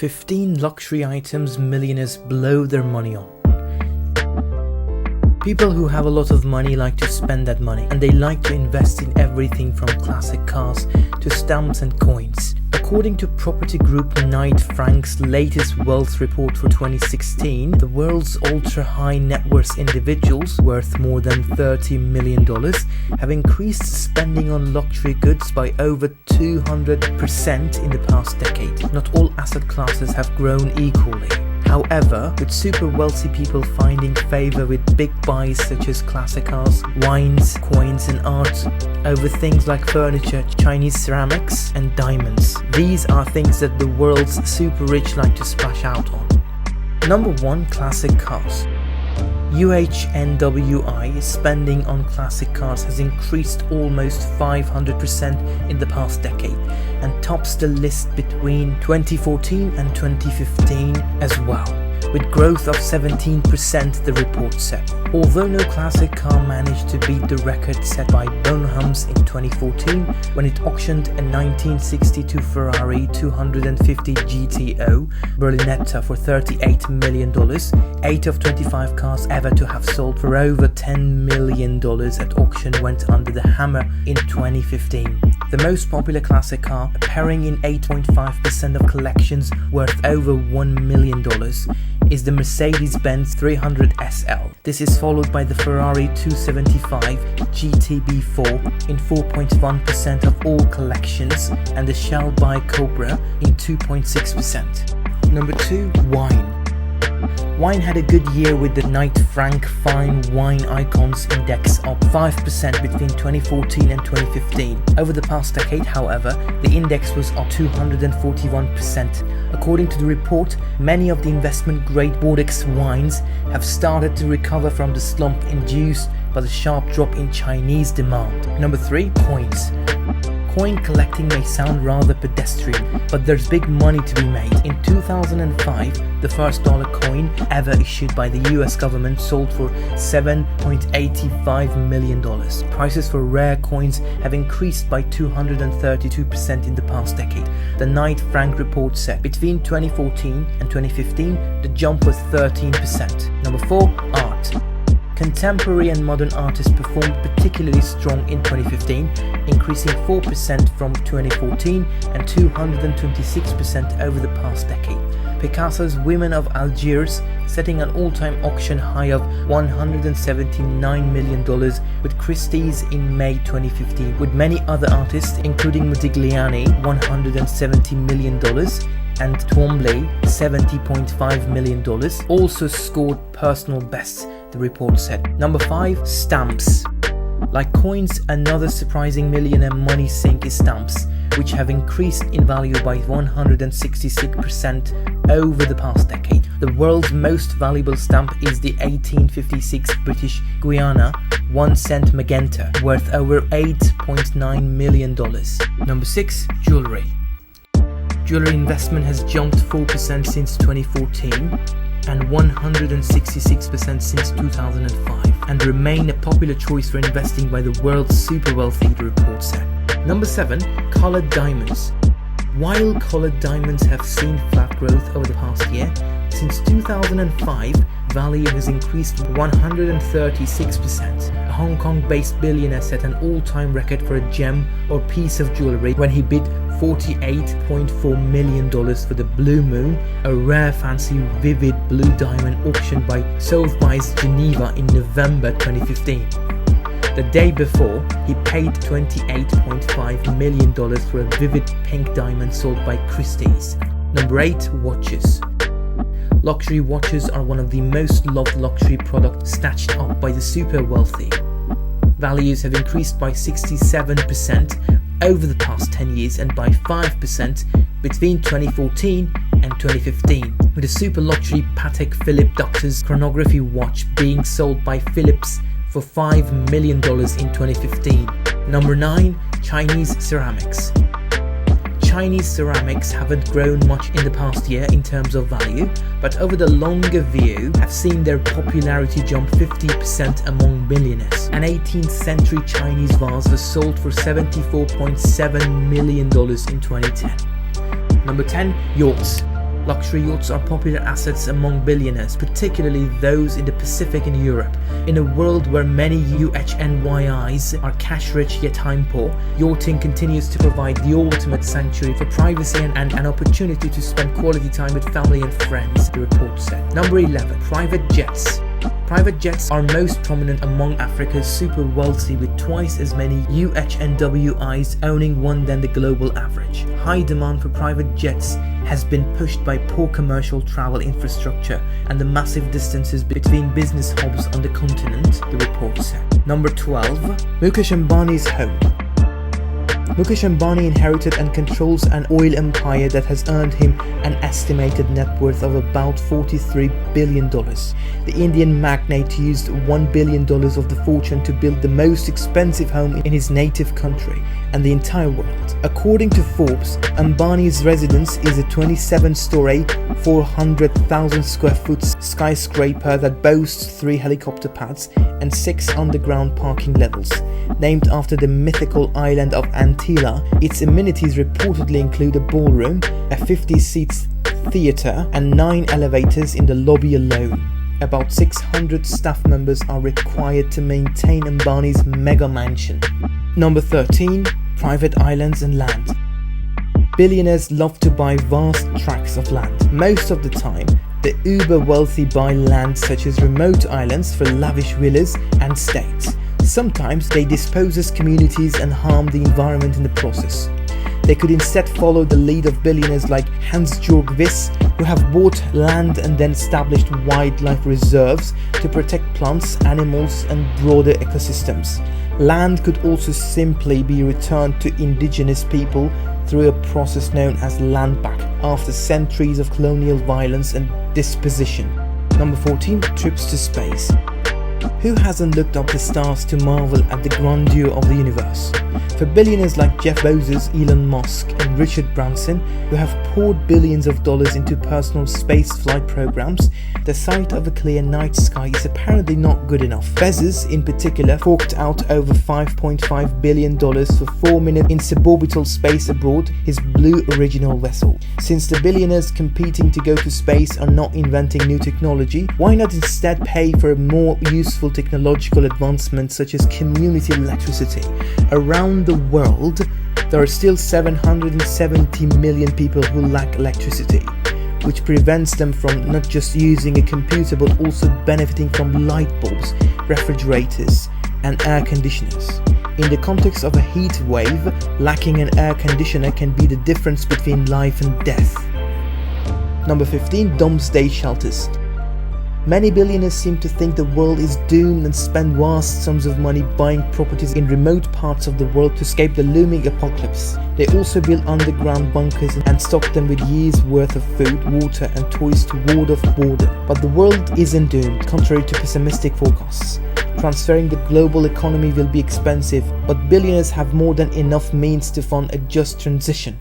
15 luxury items millionaires blow their money on. People who have a lot of money like to spend that money, and they like to invest in everything from classic cars to stamps and coins. According to property group Knight Frank's latest wealth report for 2016, the world's ultra-high net worth individuals, worth more than $30 million, have increased spending on luxury goods by over 200% in the past decade. Not all asset classes have grown equally. However, with super wealthy people finding favor with big buys such as classic cars, wines, coins and art over things like furniture, Chinese ceramics and diamonds. These are things that the world's super rich like to splash out on. Number 1. Classic cars. UHNWI spending on classic cars has increased almost 500% in the past decade and tops the list between 2014 and 2015 as well, with growth of 17%, the report said. Although no classic car managed to beat the record set by Bonhams in 2014 when it auctioned a 1962 Ferrari 250 GTO Berlinetta for $38 million, 8 of 25 cars ever to have sold for over $10 million at auction went under the hammer in 2015. The most popular classic car, appearing in 8.5% of collections worth over $1 million, is the Mercedes-Benz 300 SL. This is followed by the Ferrari 275 GTB4 in 4.1% of all collections and the Shell by Cobra in 2.6%. Number 2. Wine. Wine had a good year with the Knight Frank Fine Wine Icons Index up 5% between 2014 and 2015. Over the past decade, however, the index was up 241%. According to the report, many of the investment-grade Bordeaux wines have started to recover from the slump induced by the sharp drop in Chinese demand. Number 3. Coins. Coin collecting may sound rather pedestrian, but there's big money to be made. In 2005, the first dollar coin ever issued by the US government sold for $7.85 million. Prices for rare coins have increased by 232% in the past decade. The Knight Frank report said between 2014 and 2015, the jump was 13%. Number 4. Art. Contemporary and modern artists performed particularly strong in 2015, increasing 4% from 2014 and 226% over the past decade. Picasso's Women of Algiers setting an all-time auction high of $179 million with Christie's in May 2015, with many other artists including Modigliani $170 million and Twombly $70.5 million also scored personal bests, the report said. Number 5. Stamps. Like coins, another surprising millionaire money sink is stamps, which have increased in value by 166% over the past decade. The world's most valuable stamp is the 1856 British Guiana 1 cent magenta, worth over $8.9 million. Number 6. Jewelry. Jewelry investment has jumped 4% since 2014 and 166% since 2005 and remain a popular choice for investing by the world's super wealthy, the report said. Number 7. Colored diamonds. While colored diamonds have seen flat growth over the past year, since 2005, value has increased 136%. A Hong Kong-based billionaire set an all-time record for a gem or piece of jewelry when he bid $48.4 million for the Blue Moon, a rare fancy vivid blue diamond auctioned by Sotheby's Geneva in November 2015. The day before, he paid $28.5 million for a vivid pink diamond sold by Christie's. Number 8. Watches. Luxury watches are one of the most loved luxury products snatched up by the super wealthy. Values have increased by 67% over the past 10 years and by 5% between 2014 and 2015, with the super luxury Patek Philippe Doctor's chronography watch being sold by Philips for $5 million in 2015. Number 9. Chinese ceramics. Chinese ceramics haven't grown much in the past year in terms of value, but over the longer view have seen their popularity jump 50% among millionaires. An 18th century Chinese vase was sold for $74.7 million in 2010. Number 10. Yachts. Luxury yachts are popular assets among billionaires, particularly those in the Pacific and Europe. In a world where many UHNYIs are cash-rich yet time-poor, yachting continues to provide the ultimate sanctuary for privacy and an opportunity to spend quality time with family and friends, the report said. Number 11. Private jets. Private jets are most prominent among Africa's super wealthy, with twice as many UHNWIs owning one than the global average. High demand for private jets has been pushed by poor commercial travel infrastructure and the massive distances between business hubs on the continent, the report said. Number 12. Mukesh Ambani's home. Mukesh Ambani inherited and controls an oil empire that has earned him an estimated net worth of about $43 billion. The Indian magnate used $1 billion of the fortune to build the most expensive home in his native country and the entire world. According to Forbes, Ambani's residence is a 27-story, 400,000 square foot skyscraper that boasts 3 helicopter pads and 6 underground parking levels. Named after the mythical island of Antilla, its amenities reportedly include a ballroom, a 50-seat theatre and 9 elevators in the lobby alone. About 600 staff members are required to maintain Ambani's mega mansion. Number 13. Private islands and land. Billionaires love to buy vast tracts of land. Most of the time, the uber wealthy buy land such as remote islands for lavish villas and states. Sometimes they dispossess communities and harm the environment in the process. They could instead follow the lead of billionaires like Hans-Jörg Wyss, who have bought land and then established wildlife reserves to protect plants, animals and broader ecosystems. Land could also simply be returned to indigenous people through a process known as land back after centuries of colonial violence and dispossession. Number 14. Trips to space. Who hasn't looked up the stars to marvel at the grandeur of the universe? For billionaires like Jeff Bezos, Elon Musk and Richard Branson, who have poured billions of dollars into personal space flight programs, the sight of a clear night sky is apparently not good enough. Bezos, in particular, forked out over $5.5 billion for 4 minutes in suborbital space aboard his Blue Original vessel. Since the billionaires competing to go to space are not inventing new technology, why not instead pay for a more useful technological advancements such as community electricity? Around the world, there are still 770 million people who lack electricity, which prevents them from not just using a computer but also benefiting from light bulbs, refrigerators and air conditioners. In the context of a heat wave, lacking an air conditioner can be the difference between life and death. Number 15. Doomsday shelters. Many billionaires seem to think the world is doomed and spend vast sums of money buying properties in remote parts of the world to escape the looming apocalypse. They also build underground bunkers and stock them with years' worth of food, water and toys to ward off boredom. But the world isn't doomed, contrary to pessimistic forecasts. Transferring the global economy will be expensive, but billionaires have more than enough means to fund a just transition.